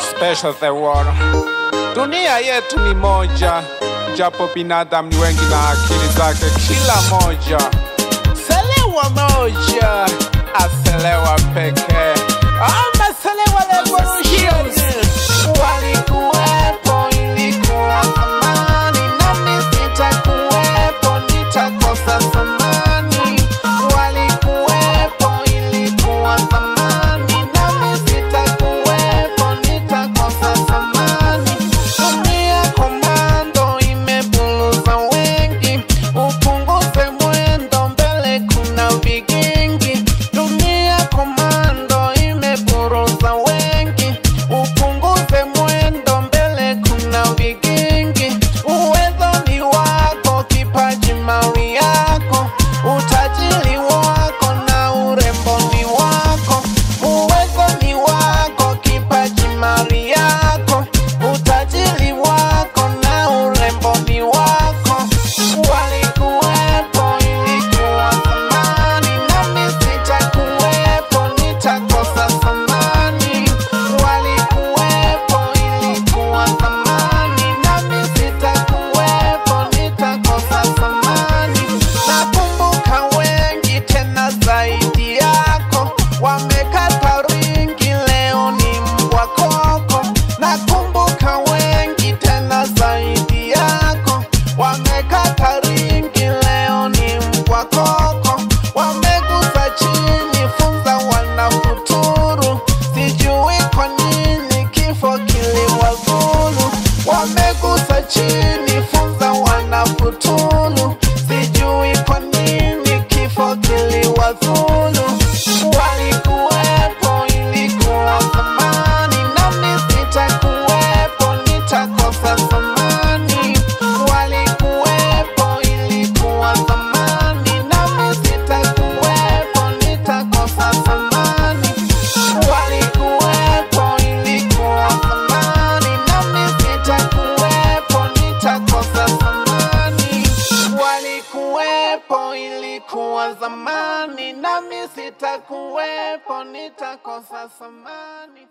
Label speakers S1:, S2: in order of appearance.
S1: Special the world. Dunia yetu ni moja, japo binadamu ni wengi na akili zake kila moja. Selewa moja, aselewa pekee. Selewa revolution. Walikuwepo ilikuwa zamani, nami sitakuwepo nitakosa zamani. Walikuwepo ilikuwa zamani, nami sitakuwepo nitakosa zamani. Dunia komando imebuluza wengi, upunguze mwendo mbele kuna vigingi. Dunia komando imebuluza wengi, upunguze mwendo mbele kuna vigingi. Uwezo ni wako, kipaji mali yako, utajiri wako na urembo ni wako. Uwezo ni wako, kipaji mali yako, utajiri wako na urembo ni wako. Walikuwepo ilikuwa zamani, nami sitakuwepo nitakosa zamani. Walikuwepo ilikuwa zamani, nami sitakuwepo nitakosa zamani. Nakumbuka wengi tena zaidi yako, wamekata ringi leo ni mbwa koko. Nakumbuka wengi tena zaidi yako, wamekata ringi leo ni mbwa koko. Wamegusa chini funza wanafuturu, sijui kwa nini kifo kiliwazulu. Wamegusa chini funza wanafuturu, sijui kwa nini kifo kiliwazulu. Walikuwepo ilikuwa zamani, nami sitakuwepo nitakosa zamani. Walikuwepo ilikuwa zamani, nami sitakuwepo nitakosa zamani. Walikuwepo ilikuwa zamani, nami sitakuwepo nitakosa zamani. Walikuwepo ilikuwa zamani, nami sitakuwepo nitakosa zamani.